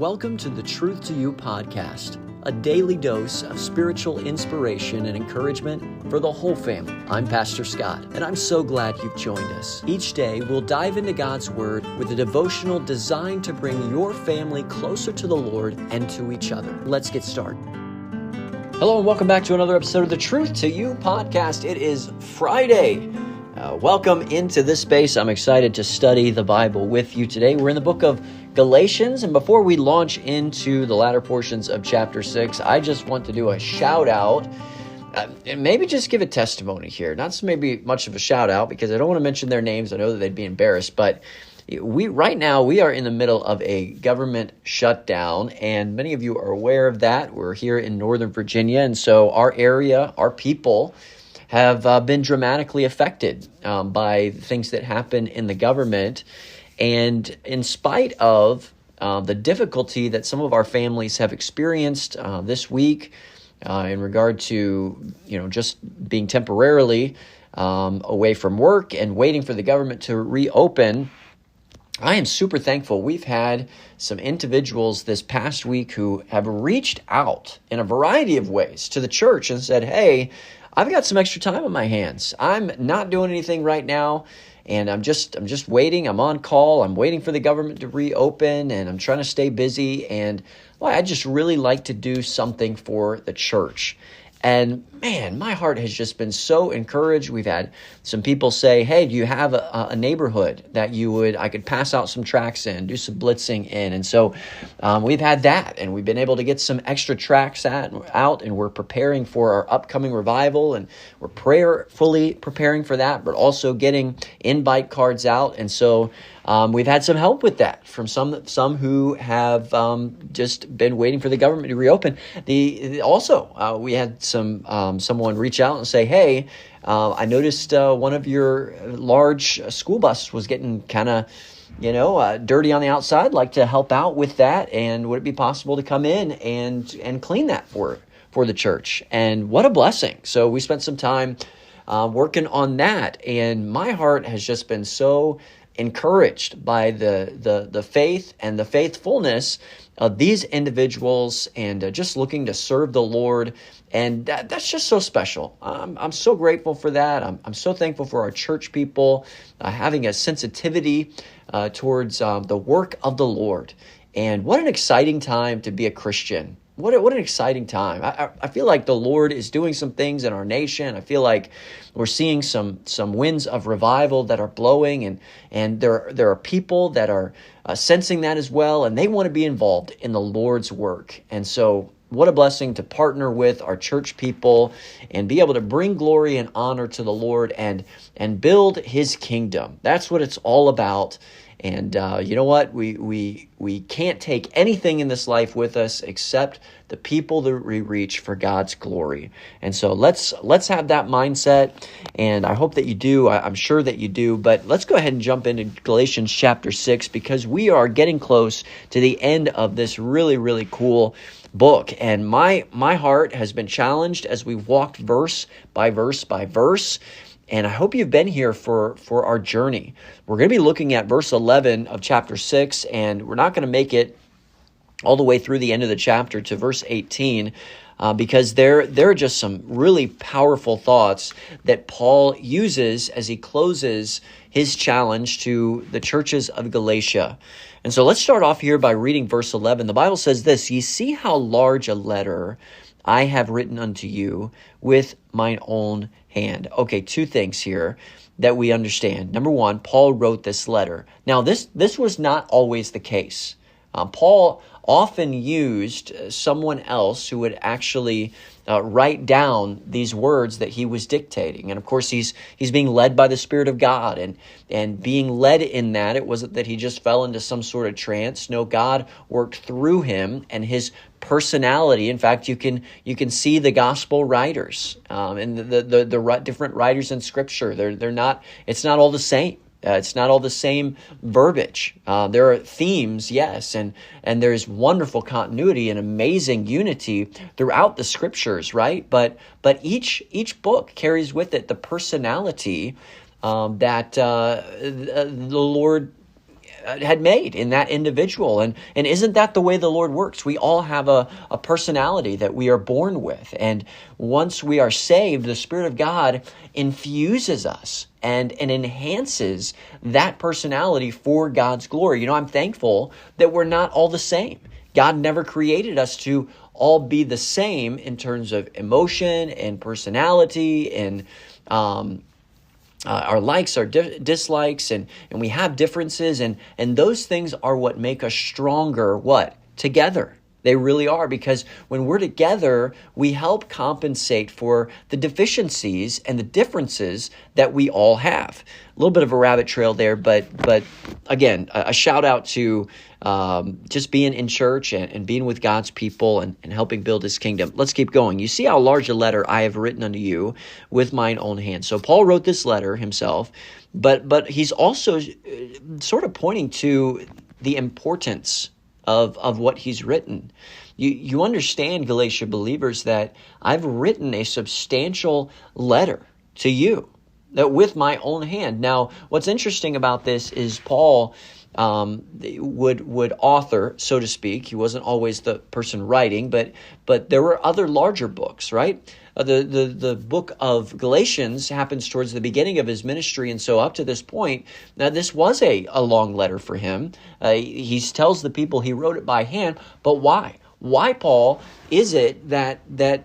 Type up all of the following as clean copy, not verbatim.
Welcome to the Truth to You podcast, a daily dose of spiritual inspiration and encouragement for the whole family. I'm Pastor Scott, and I'm so glad you've joined us. Each day, we'll dive into God's Word with a devotional designed to bring your family closer to the Lord and to each other. Let's get started. Hello, and welcome back to another episode of the Truth to You podcast. It is Friday. Welcome into this space. I'm excited to study the Bible with you today. We're in the book of Galatians, and before we launch into the latter portions of chapter 6, I just want to do a shout out and maybe just give a testimony here. Not maybe much of a shout out because I don't want to mention their names. I know that they'd be embarrassed, but right now we are in the middle of a government shutdown, and many of you are aware of that. We're here in Northern Virginia, and so our area, our people have been dramatically affected by things that happen in the government. And in spite of the difficulty that some of our families have experienced this week in regard to, just being temporarily away from work and waiting for the government to reopen, I am super thankful. We've had some individuals this past week who have reached out in a variety of ways to the church and said, hey, I've got some extra time on my hands. I'm not doing anything right now, and I'm just waiting. I'm on call. I'm waiting for the government to reopen, and I'm trying to stay busy. And I just really like to do something for the church. And man, my heart has just been so encouraged. We've had some people say, hey, do you have a neighborhood that I could pass out some tracts in, do some blitzing in? And so we've had that, and we've been able to get some extra tracts out, and we're preparing for our upcoming revival, and we're prayerfully preparing for that, but also getting invite cards out. And so we've had some help with that from some who have just been waiting for the government to reopen. We had someone reach out and say, hey, I noticed one of your large school buses was getting kind of, dirty on the outside. I'd like to help out with that. And would it be possible to come in and clean that for the church? And what a blessing. So we spent some time working on that. And my heart has just been so encouraged by the faith and the faithfulness of these individuals, and just looking to serve the Lord. And that's just so special. I'm so grateful for that. I'm so thankful for our church people having a sensitivity towards the work of the Lord. And what an exciting time to be a Christian. What an exciting time. I feel like the Lord is doing some things in our nation. I feel like we're seeing some winds of revival that are blowing, and there are people that are sensing that as well, and they want to be involved in the Lord's work. And so what a blessing to partner with our church people and be able to bring glory and honor to the Lord and build His kingdom. That's what it's all about. And you know what? We can't take anything in this life with us except the people that we reach for God's glory. And so let's have that mindset. And I hope that you do. I'm sure that you do. But let's go ahead and jump into Galatians chapter 6, because we are getting close to the end of this really, really cool book. And my heart has been challenged as we've walked verse by verse by verse. And I hope you've been here for our journey. We're going to be looking at verse 11 of chapter 6, and we're not going to make it all the way through the end of the chapter to verse 18, because there are just some really powerful thoughts that Paul uses as he closes his challenge to the churches of Galatia. And so let's start off here by reading verse 11. The Bible says this: "Ye see how large a letter I have written unto you with mine own hand." Okay, two things here that we understand. Number one, Paul wrote this letter. Now, this was not always the case. Paul often used someone else who would actually write down these words that he was dictating. And of course, he's being led by the Spirit of God, and being led in that, it wasn't that he just fell into some sort of trance. No, God worked through him and his personality. In fact, you can see the gospel writers and the different writers in Scripture. It's not all the same. It's not all the same verbiage. There are themes, yes, and there's wonderful continuity and amazing unity throughout the Scriptures, right? But each book carries with it the personality that the Lord had made in that individual. And isn't that the way the Lord works? We all have a personality that we are born with. And once we are saved, the Spirit of God infuses us and enhances that personality for God's glory. I'm thankful that we're not all the same. God never created us to all be the same in terms of emotion and personality and our likes, our dislikes, and we have differences, and those things are what make us stronger, together. They really are, because when we're together, we help compensate for the deficiencies and the differences that we all have. A little bit of a rabbit trail there, but again, a shout out to just being in church and being with God's people and helping build His kingdom. Let's keep going. You see how large a letter I have written unto you with mine own hand. So Paul wrote this letter himself, but he's also sort of pointing to the importance of what he's written. You understand, Galatia believers, that I've written a substantial letter to you that with my own hand. Now, what's interesting about this is Paul would author, so to speak. He wasn't always the person writing, but there were other larger books, right? The book of Galatians happens towards the beginning of his ministry, and so up to this point, now this was a long letter for him. He tells the people he wrote it by hand, but why? Why, Paul, is it that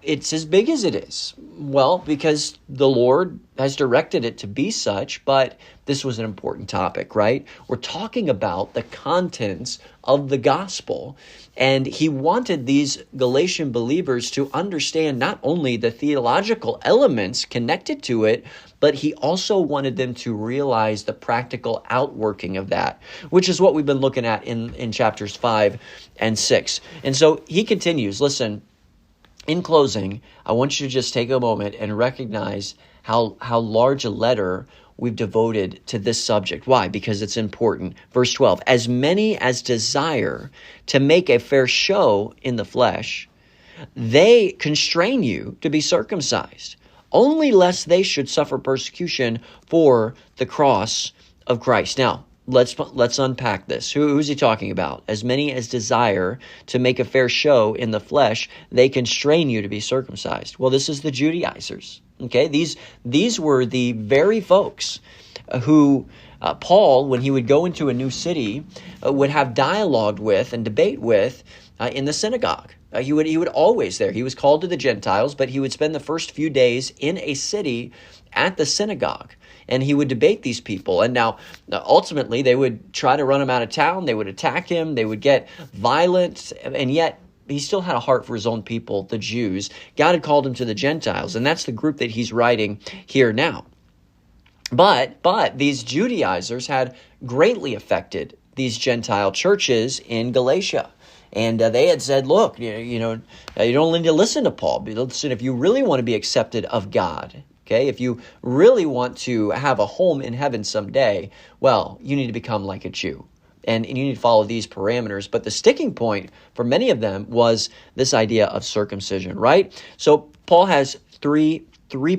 it's as big as it is? Well, because the Lord has directed it to be such, but this was an important topic, right? We're talking about the contents of the gospel, and he wanted these Galatian believers to understand not only the theological elements connected to it, but he also wanted them to realize the practical outworking of that, which is what we've been looking at in chapters 5 and 6. And so he continues, listen, in closing, I want you to just take a moment and recognize how large a letter we've devoted to this subject. Why? Because it's important. Verse 12, as many as desire to make a fair show in the flesh, they constrain you to be circumcised, only lest they should suffer persecution for the cross of Christ. Now, let's unpack this. Who's he talking about? As many as desire to make a fair show in the flesh, they constrain you to be circumcised. Well, this is the Judaizers. Okay, these were the very folks who Paul, when he would go into a new city, would have dialogue with and debate with in the synagogue. He would always there. He was called to the Gentiles, but he would spend the first few days in a city at the synagogue, and he would debate these people. And now, ultimately, they would try to run him out of town. They would attack him. They would get violent, and yet he still had a heart for his own people, the Jews. God had called him to the Gentiles, and that's the group that he's writing here now. But these Judaizers had greatly affected these Gentile churches in Galatia. And they had said, look, you don't need to listen to Paul. But listen, if you really want to be accepted of God, okay, if you really want to have a home in heaven someday, well, you need to become like a Jew. And you need to follow these parameters. But the sticking point for many of them was this idea of circumcision, right? So Paul has three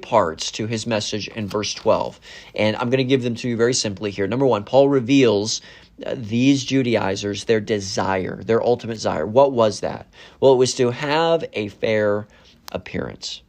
parts to his message in verse 12. And I'm going to give them to you very simply here. Number one, Paul reveals these Judaizers, their desire, their ultimate desire. What was that? Well, it was to have a fair appearance.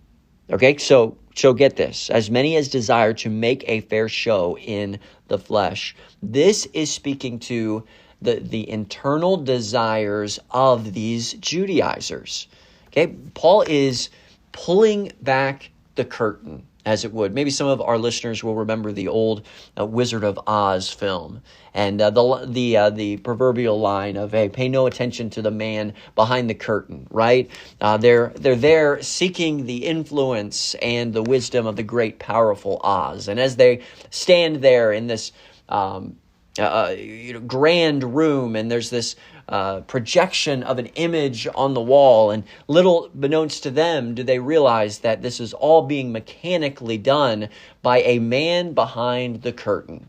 Okay, so get this. As many as desire to make a fair show in the flesh. This is speaking to the internal desires of these Judaizers. Okay, Paul is pulling back the curtain, as it would. Maybe some of our listeners will remember the old Wizard of Oz film, and the proverbial line of, "Hey, pay no attention to the man behind the curtain." Right? They're there seeking the influence and the wisdom of the great, powerful Oz, and as they stand there in this grand room, and there's this projection of an image on the wall, and little beknownst to them do they realize that this is all being mechanically done by a man behind the curtain.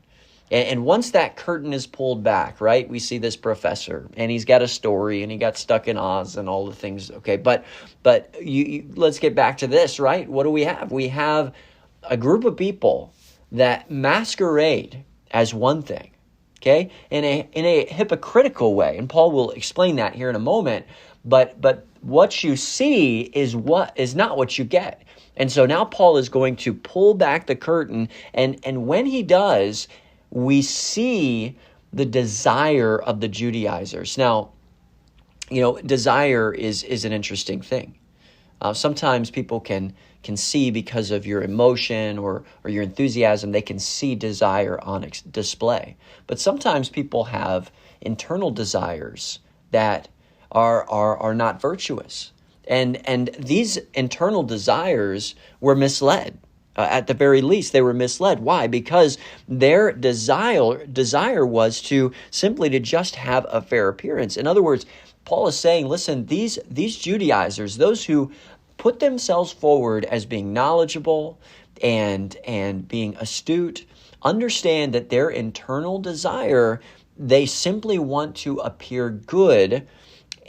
And once that curtain is pulled back, right, we see this professor, and he's got a story, and he got stuck in Oz and all the things. Okay, but let's get back to this, right? What do we have? We have a group of people that masquerade as one thing. okay, in a hypocritical way. And Paul will explain that here in a moment. But what you see is not what you get. And so now Paul is going to pull back the curtain, and when he does, we see the desire of the Judaizers. Now, desire is an interesting thing. Sometimes people can see, because of your emotion or your enthusiasm, they can see desire on display. But sometimes people have internal desires that are not virtuous. And these internal desires were misled. At the very least, they were misled. Why? Because their desire was simply to just have a fair appearance. In other words, Paul is saying, listen, these Judaizers, those who put themselves forward as being knowledgeable and being astute, understand that their internal desire, they simply want to appear good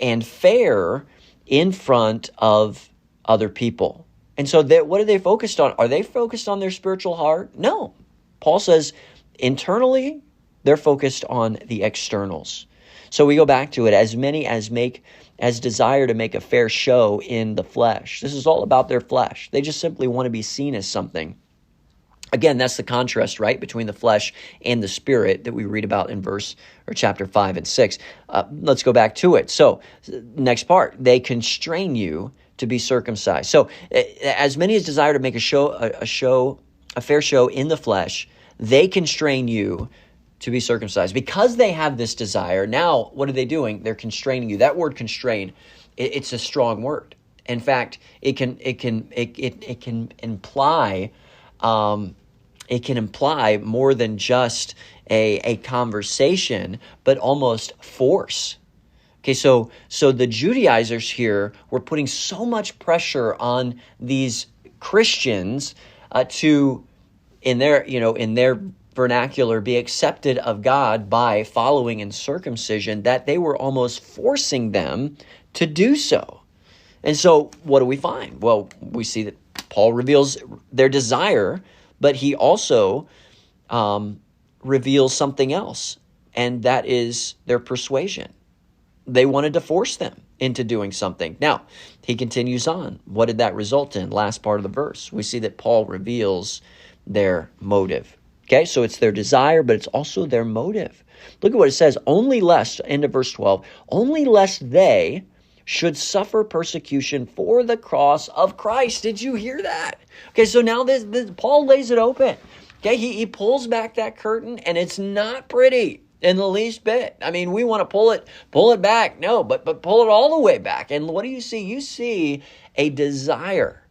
and fair in front of other people. And so what are they focused on? Are they focused on their spiritual heart? No. Paul says internally, they're focused on the externals. So we go back to it, as many as desire to make a fair show in the flesh. This is all about their flesh. They just simply want to be seen as something. Again, that's the contrast, right, between the flesh and the spirit that we read about in chapter 5 and 6. Let's go back to it. So, next part, they constrain you to be circumcised. So, as many as desire to make a fair show in the flesh, they constrain you to be circumcised. Because they have this desire, now what are they doing? They're constraining you. That word constrain, it's a strong word. In fact, it can imply more than just a conversation, but almost force. Okay, so the Judaizers here were putting so much pressure on these Christians to, in their vernacular, be accepted of God by following in circumcision, that they were almost forcing them to do so. And so what do we find? Well, we see that Paul reveals their desire, but he also reveals something else, and that is their persuasion. They wanted to force them into doing something. Now, he continues on. What did that result in? Last part of the verse. We see that Paul reveals their motive. Okay, so it's their desire, but it's also their motive. Look at what it says. Only lest, end of verse 12, only lest they should suffer persecution for the cross of Christ. Did you hear that? Okay, so now this Paul lays it open. Okay, he pulls back that curtain, and it's not pretty in the least bit. I mean, we want to pull it back. No, but pull it all the way back. And what do you see? You see a desire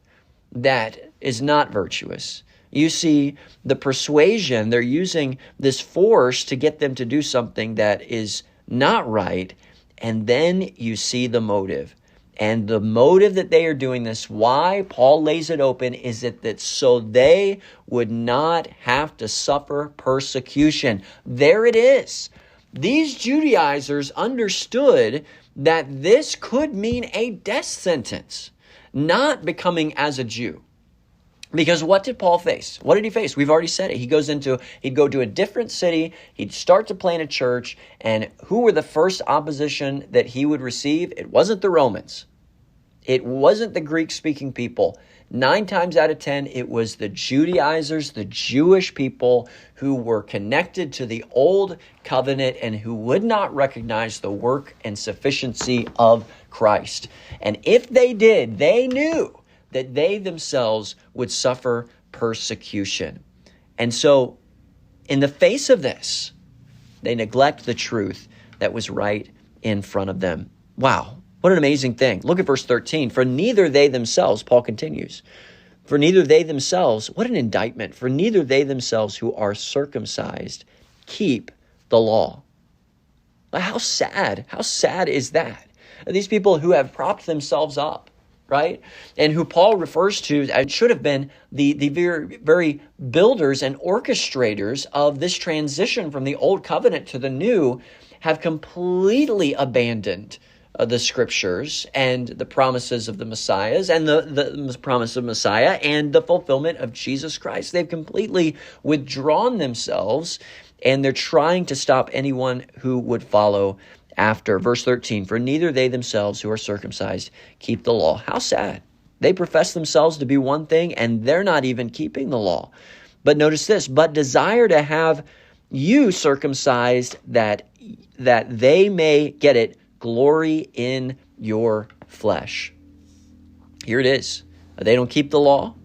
that is not virtuous. You see the persuasion. They're using this force to get them to do something that is not right. And then you see the motive. And the motive that they are doing this, why Paul lays it open, is that so they would not have to suffer persecution. There it is. These Judaizers understood that this could mean a death sentence, not becoming as a Jew. Because what did Paul face? What did he face? We've already said it. He'd go to a different city. He'd start to plant a church. And who were the first opposition that he would receive? It wasn't the Romans. It wasn't the Greek-speaking people. 9 times out of 10, it was the Judaizers, the Jewish people who were connected to the old covenant and who would not recognize the work and sufficiency of Christ. And if they did, they knew that they themselves would suffer persecution. And so, in the face of this, they neglect the truth that was right in front of them. Wow, what an amazing thing. Look at verse 13. For neither they themselves, Paul continues, for neither they themselves, what an indictment, for neither they themselves who are circumcised keep the law. How sad is that? These people who have propped themselves up, right? And who Paul refers to as should have been the very, very builders and orchestrators of this transition from the old covenant to the new, have completely abandoned the scriptures and the promises of the Messiahs and the promise of Messiah and the fulfillment of Jesus Christ. They've completely withdrawn themselves and they're trying to stop anyone who would follow after. Verse 13, for neither they themselves who are circumcised keep the law. How sad. They profess themselves to be one thing, and they're not even keeping the law. But notice this, but desire to have you circumcised, that they may get it, glory in your flesh. Here it is. They don't keep the law,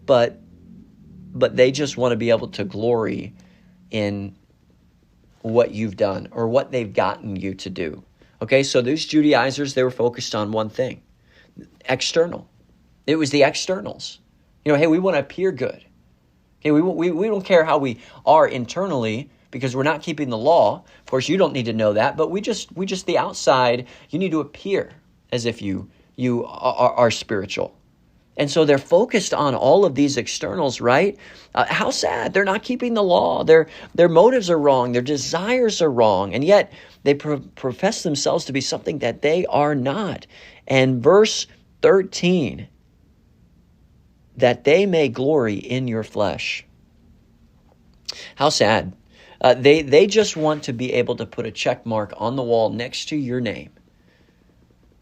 but they just want to be able to glory in what you've done or what they've gotten you to do. Okay, so these Judaizers, they were focused on one thing, external. It was the externals. Hey, we want to appear good. Okay, we don't care how we are internally because we're not keeping the law. Of course, you don't need to know that, but we just the outside, you need to appear as if you are spiritual. And so they're focused on all of these externals, right? How sad. They're not keeping the law. Their motives are wrong. Their desires are wrong. And yet they profess themselves to be something that they are not. And verse 13, that they may glory in your flesh. How sad. They just want to be able to put a check mark on the wall next to your name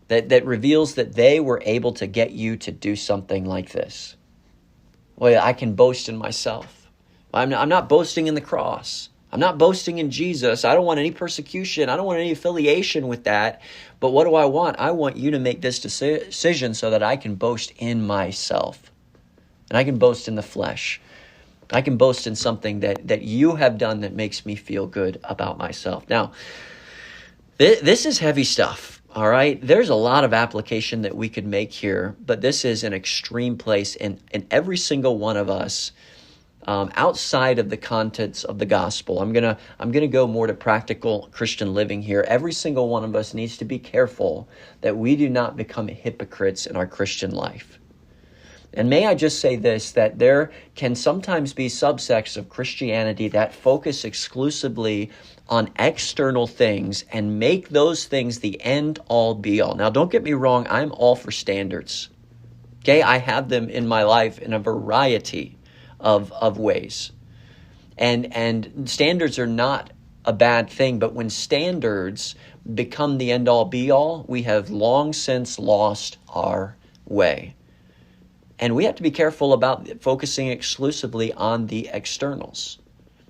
that reveals that they were able to get you to do something like this. Well, I can boast in myself. I'm not boasting in the cross. I'm not boasting in Jesus. I don't want any persecution. I don't want any affiliation with that. But what do I want? I want you to make this decision so that I can boast in myself. And I can boast in the flesh. I can boast in something that you have done that makes me feel good about myself. Now, this is heavy stuff, all right? There's a lot of application that we could make here, but this is an extreme place in every single one of us outside of the contents of the gospel. I'm gonna go more to practical Christian living here. Every single one of us needs to be careful that we do not become hypocrites in our Christian life. And may I just say this, that there can sometimes be subsects of Christianity that focus exclusively on external things and make those things the end all be all. Now, don't get me wrong, I'm all for standards. Okay, I have them in my life in a variety of ways. And standards are not a bad thing, but when standards become the end all be all, we have long since lost our way. And we have to be careful about focusing exclusively on the externals.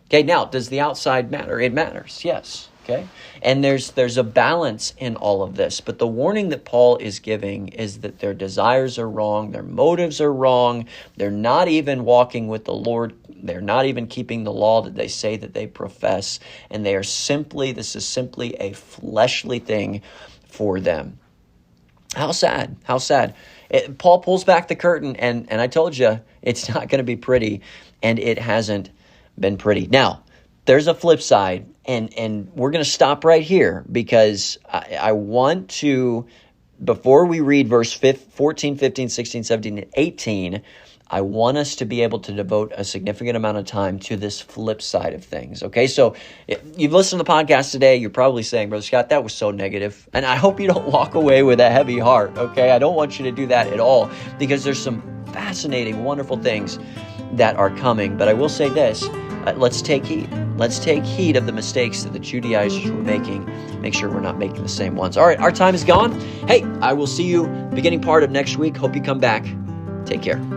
Okay, now, does the outside matter? It matters, yes. Okay, and there's a balance in all of this. But the warning that Paul is giving is that their desires are wrong, their motives are wrong, they're not even walking with the Lord, they're not even keeping the law that they say that they profess, and this is simply a fleshly thing for them. How sad, how sad. Paul pulls back the curtain, and I told you, it's not going to be pretty, and it hasn't been pretty. Now, there's a flip side, and we're going to stop right here, because I want to, before we read verse 14, 15, 16, 17, and 18, I want us to be able to devote a significant amount of time to this flip side of things, okay? So you've listened to the podcast today, you're probably saying, Brother Scott, that was so negative. And I hope you don't walk away with a heavy heart, okay? I don't want you to do that at all, because there's some fascinating, wonderful things that are coming. But I will say this, let's take heed. Let's take heed of the mistakes that the Judaizers were making. Make sure we're not making the same ones. All right, our time is gone. Hey, I will see you beginning part of next week. Hope you come back. Take care.